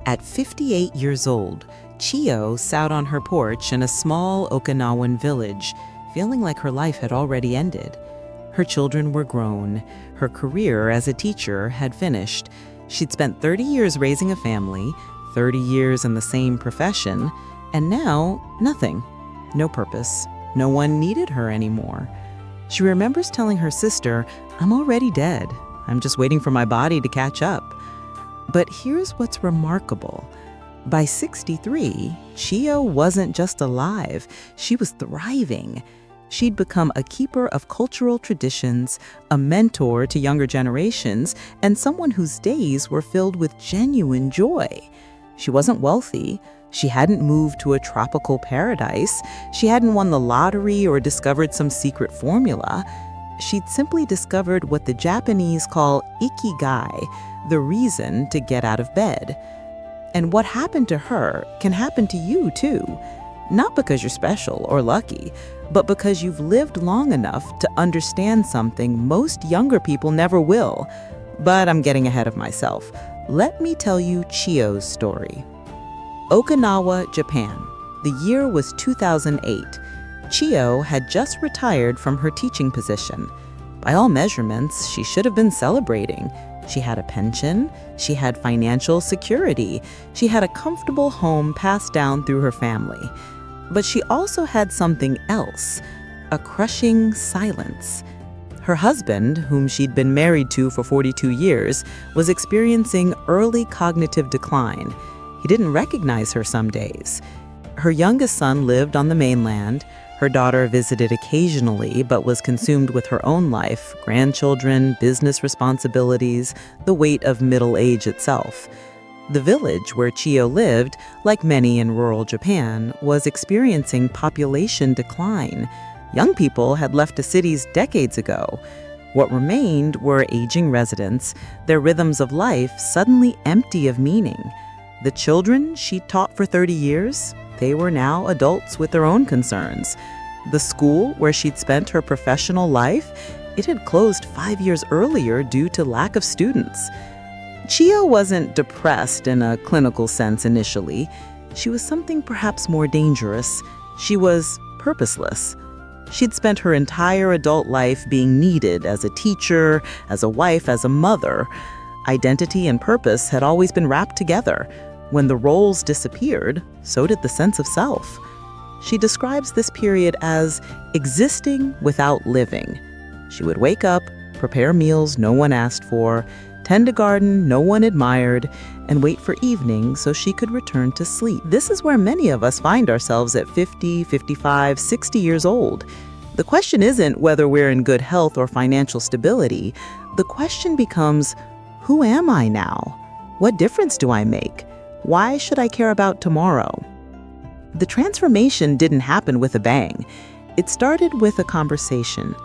At 58 years old, Chiyo sat on her porch in a small Okinawan village, feeling like her life had already ended. Her children were grown. Her career as a teacher had finished. She'd spent 30 years raising a family, 30 years in the same profession, and now nothing. No purpose. No one needed her anymore. She remembers telling her sister, "I'm already dead. I'm just waiting for my body to catch up." But here's what's remarkable. By 63, Chiyo wasn't just alive, she was thriving. She'd become a keeper of cultural traditions, a mentor to younger generations, and someone whose days were filled with genuine joy. She wasn't wealthy. She hadn't moved to a tropical paradise. She hadn't won the lottery or discovered some secret formula. She'd simply discovered what the Japanese call Ikigai, the reason to get out of bed. And what happened to her can happen to you too. Not because you're special or lucky, but because you've lived long enough to understand something most younger people never will. But I'm getting ahead of myself. Let me tell you Chiyo's story. Okinawa, Japan. The year was 2008. Chiyo had just retired from her teaching position. By all measurements, she should have been celebrating. She had a pension, she had financial security, she had a comfortable home passed down through her family. But she also had something else, a crushing silence. Her husband, whom she'd been married to for 42 years, was experiencing early cognitive decline. He didn't recognize her some days. Her youngest son lived on the mainland. Her daughter visited occasionally, but was consumed with her own life, grandchildren, business responsibilities, the weight of middle age itself. The village where Chiyo lived, like many in rural Japan, was experiencing population decline. Young people had left the cities decades ago. What remained were aging residents, their rhythms of life suddenly empty of meaning. The children she'd taught for 30 years, they were now adults with their own concerns. The school where she'd spent her professional life, it had closed 5 years earlier due to lack of students. Chiyo wasn't depressed in a clinical sense initially. She was something perhaps more dangerous. She was purposeless. She'd spent her entire adult life being needed as a teacher, as a wife, as a mother. Identity and purpose had always been wrapped together. When the roles disappeared, so did the sense of self. She describes this period as existing without living. She would wake up, prepare meals no one asked for, tend a garden no one admired, and wait for evening so she could return to sleep. This is where many of us find ourselves at 50, 55, 60 years old. The question isn't whether we're in good health or financial stability. The question becomes, who am I now? What difference do I make? Why should I care about tomorrow? The transformation didn't happen with a bang. It started with a conversation.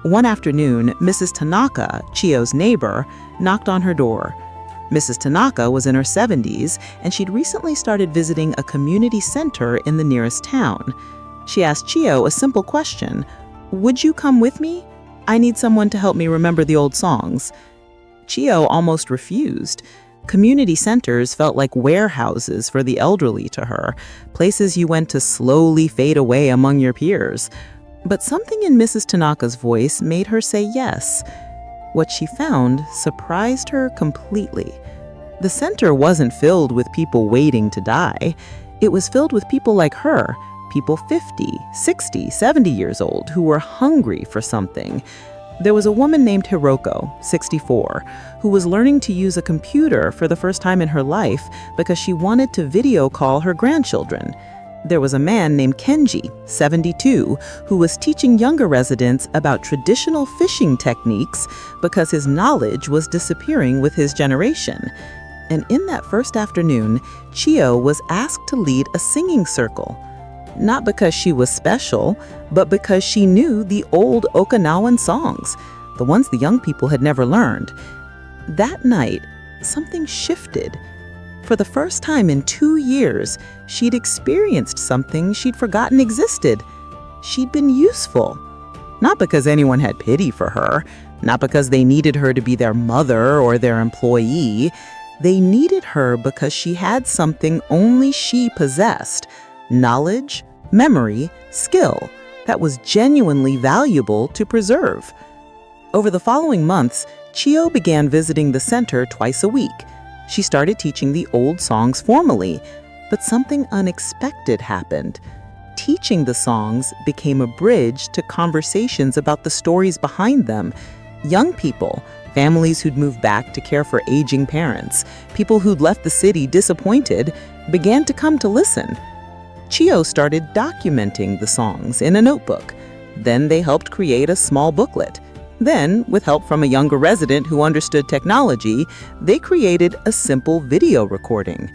One afternoon, Mrs. Tanaka, Chiyo's neighbor, knocked on her door. Mrs. Tanaka was in her 70s, and she'd recently started visiting a community center in the nearest town. She asked Chiyo a simple question. "Would you come with me? I need someone to help me remember the old songs." Chiyo almost refused. Community centers felt like warehouses for the elderly to her, places you went to slowly fade away among your peers. But something in Mrs. Tanaka's voice made her say yes. What she found surprised her completely. The center wasn't filled with people waiting to die. It was filled with people like her, people 50, 60, 70 years old who were hungry for something. There was a woman named Hiroko, 64, who was learning to use a computer for the first time in her life because she wanted to video call her grandchildren. There was a man named Kenji, 72, who was teaching younger residents about traditional fishing techniques because his knowledge was disappearing with his generation. And in that first afternoon, Chiyo was asked to lead a singing circle. Not because she was special, but because she knew the old Okinawan songs, the ones the young people had never learned. That night, something shifted. For the first time in 2 years, she'd experienced something she'd forgotten existed. She'd been useful. Not because anyone had pity for her, not because they needed her to be their mother or their employee. They needed her because she had something only she possessed: knowledge, memory, skill that was genuinely valuable to preserve. Over the following months, Chiyo began visiting the center twice a week. She started teaching the old songs formally, but something unexpected happened. Teaching the songs became a bridge to conversations about the stories behind them. Young people, families who'd moved back to care for aging parents, people who'd left the city disappointed, began to come to listen. Chiyo started documenting the songs in a notebook. Then they helped create a small booklet. Then, with help from a younger resident who understood technology, they created a simple video recording.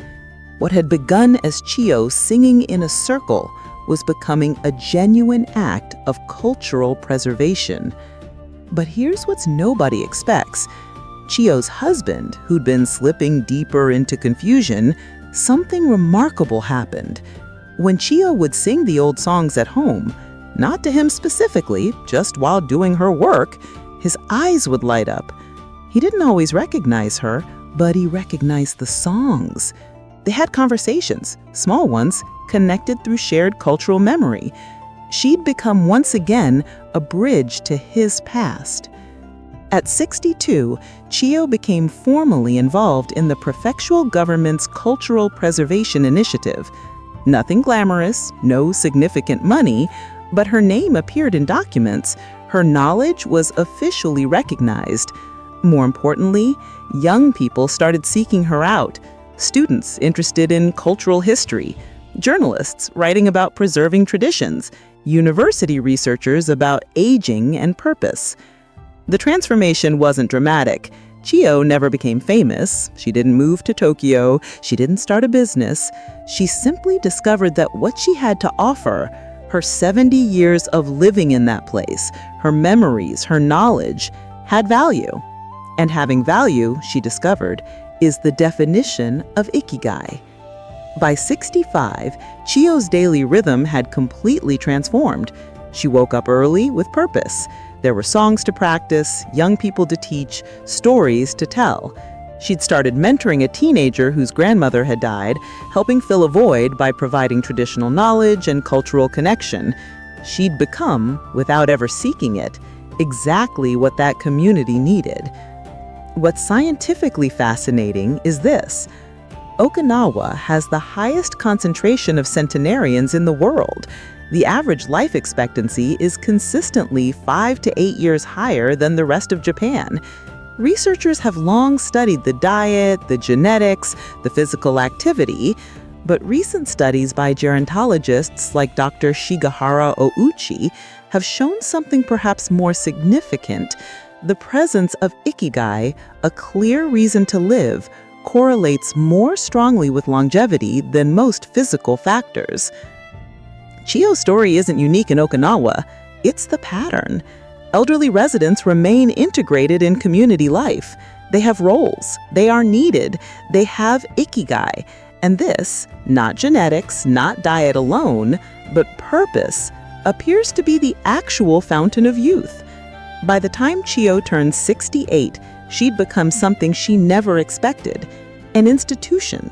What had begun as Chiyo singing in a circle was becoming a genuine act of cultural preservation. But here's what nobody expects. Chiyo's husband, who'd been slipping deeper into confusion, something remarkable happened. When Chiyo would sing the old songs at home, not to him specifically, just while doing her work, his eyes would light up. He didn't always recognize her, but he recognized the songs. They had conversations, small ones, connected through shared cultural memory. She'd become once again a bridge to his past. At 62, Chiyo became formally involved in the prefectural government's cultural preservation initiative. Nothing glamorous, no significant money, but her name appeared in documents. Her knowledge was officially recognized. More importantly, young people started seeking her out. Students interested in cultural history, journalists writing about preserving traditions, university researchers about aging and purpose. The transformation wasn't dramatic. Chiyo never became famous. She didn't move to Tokyo. She didn't start a business. She simply discovered that what she had to offer, her 70 years of living in that place, her memories, her knowledge, had value. And having value, she discovered, is the definition of Ikigai. By 65, Chiyo's daily rhythm had completely transformed. She woke up early with purpose. There were songs to practice, young people to teach, stories to tell. She'd started mentoring a teenager whose grandmother had died, helping fill a void by providing traditional knowledge and cultural connection. She'd become, without ever seeking it, exactly what that community needed. What's scientifically fascinating is this: Okinawa has the highest concentration of centenarians in the world. The average life expectancy is consistently 5 to 8 years higher than the rest of Japan. Researchers have long studied the diet, the genetics, the physical activity, but recent studies by gerontologists like Dr. Shigehara Ouchi have shown something perhaps more significant. The presence of Ikigai, a clear reason to live, correlates more strongly with longevity than most physical factors. Chiyo's story isn't unique in Okinawa. It's the pattern. Elderly residents remain integrated in community life. They have roles. They are needed. They have Ikigai. And this, not genetics, not diet alone, but purpose, appears to be the actual fountain of youth. By the time Chiyo turned 68, she'd become something she never expected: an institution.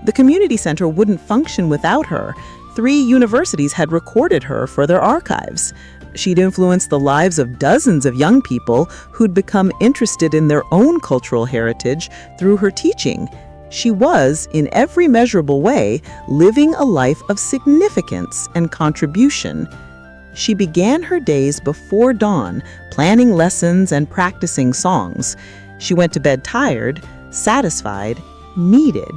The community center wouldn't function without her. 3 universities had recorded her for their archives. She'd influenced the lives of dozens of young people who'd become interested in their own cultural heritage through her teaching. She was, in every measurable way, living a life of significance and contribution. She began her days before dawn, planning lessons and practicing songs. She went to bed tired, satisfied, needed.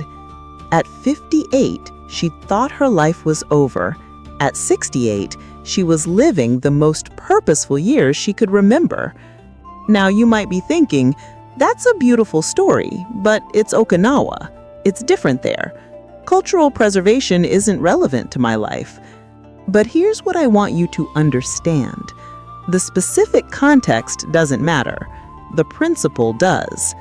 At 58, she thought her life was over. At 68, she was living the most purposeful years she could remember. Now you might be thinking, that's a beautiful story, but it's Okinawa. It's different there. Cultural preservation isn't relevant to my life. But here's what I want you to understand. The specific context doesn't matter. The principle does.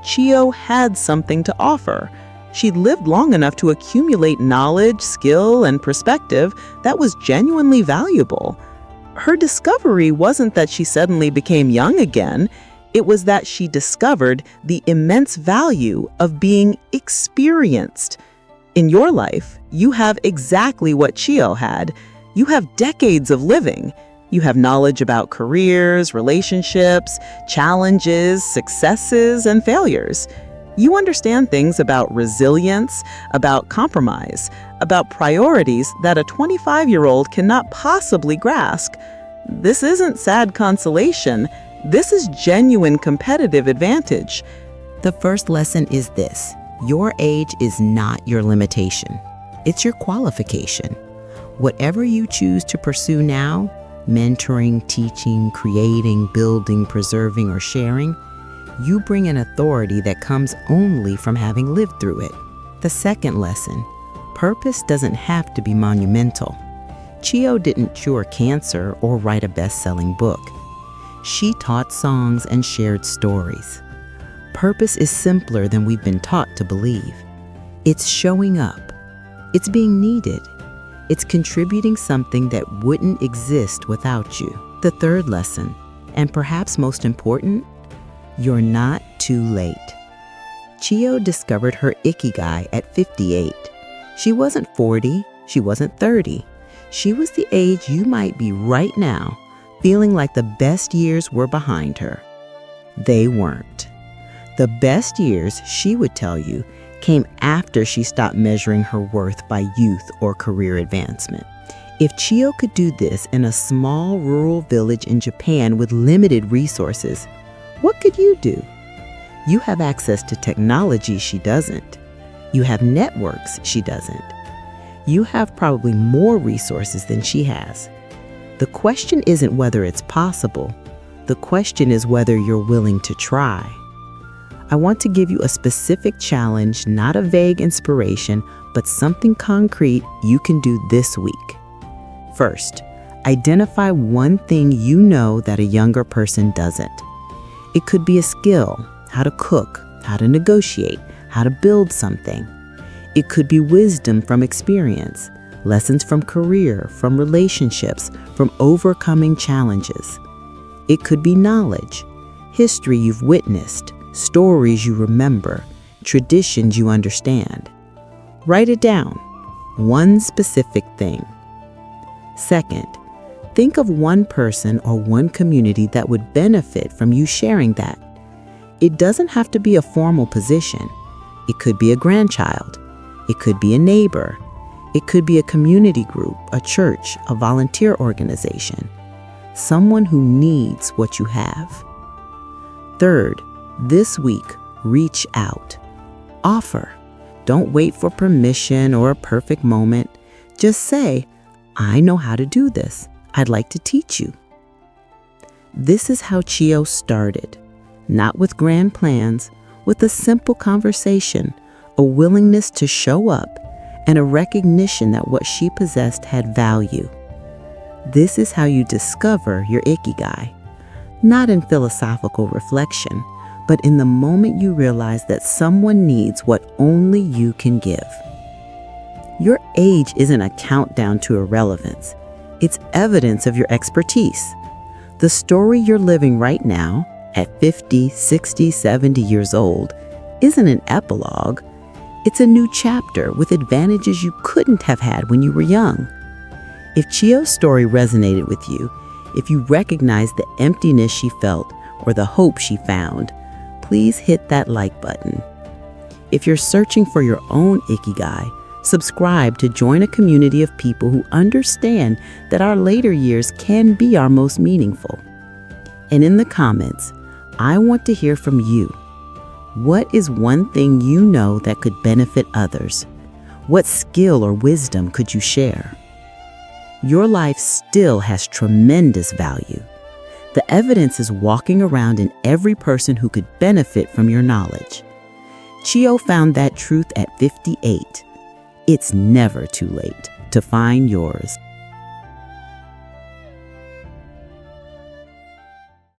Chiyo had something to offer. She'd lived long enough to accumulate knowledge, skill, and perspective that was genuinely valuable. Her discovery wasn't that she suddenly became young again. It was that she discovered the immense value of being experienced. In your life, you have exactly what Chiyo had. You have decades of living. You have knowledge about careers, relationships, challenges, successes, and failures. You understand things about resilience, about compromise, about priorities that a 25-year-old cannot possibly grasp. This isn't sad consolation. This is genuine competitive advantage. The first lesson is this: your age is not your limitation. It's your qualification. Whatever you choose to pursue now, mentoring, teaching, creating, building, preserving, or sharing, you bring an authority that comes only from having lived through it. The second lesson: purpose doesn't have to be monumental. Chiyo didn't cure cancer or write a best-selling book. She taught songs and shared stories. Purpose is simpler than we've been taught to believe. It's showing up. It's being needed. It's contributing something that wouldn't exist without you. The third lesson, and perhaps most important, you're not too late. Chiyo discovered her Ikigai at 58. She wasn't 40, she wasn't 30. She was the age you might be right now, feeling like the best years were behind her. They weren't. The best years, she would tell you, came after she stopped measuring her worth by youth or career advancement. If Chiyo could do this in a small rural village in Japan with limited resources, what could you do? You have access to technology she doesn't. You have networks she doesn't. You have probably more resources than she has. The question isn't whether it's possible. The question is whether you're willing to try. I want to give you a specific challenge, not a vague inspiration, but something concrete you can do this week. First, identify one thing you know that a younger person doesn't. It could be a skill, how to cook, how to negotiate, how to build something. It could be wisdom from experience, lessons from career, from relationships, from overcoming challenges. It could be knowledge, history you've witnessed, stories you remember, traditions you understand. Write it down, one specific thing. Second, think of one person or one community that would benefit from you sharing that. It doesn't have to be a formal position. It could be a grandchild. It could be a neighbor. It could be a community group, a church, a volunteer organization. Someone who needs what you have. Third, this week, reach out. Offer. Don't wait for permission or a perfect moment. Just say, I know how to do this. I'd like to teach you. This is how Chiyo started. Not with grand plans, with a simple conversation, a willingness to show up, and a recognition that what she possessed had value. This is how you discover your Ikigai. Not in philosophical reflection, but in the moment you realize that someone needs what only you can give. Your age isn't a countdown to irrelevance. It's evidence of your expertise. The story you're living right now, at 50, 60, 70 years old, isn't an epilogue. It's a new chapter with advantages you couldn't have had when you were young. If Chiyo's story resonated with you, if you recognize the emptiness she felt or the hope she found, please hit that like button. If you're searching for your own Ikigai, subscribe to join a community of people who understand that our later years can be our most meaningful. And in the comments, I want to hear from you. What is one thing you know that could benefit others? What skill or wisdom could you share? Your life still has tremendous value. The evidence is walking around in every person who could benefit from your knowledge. Chiyo found that truth at 58. It's never too late to find yours.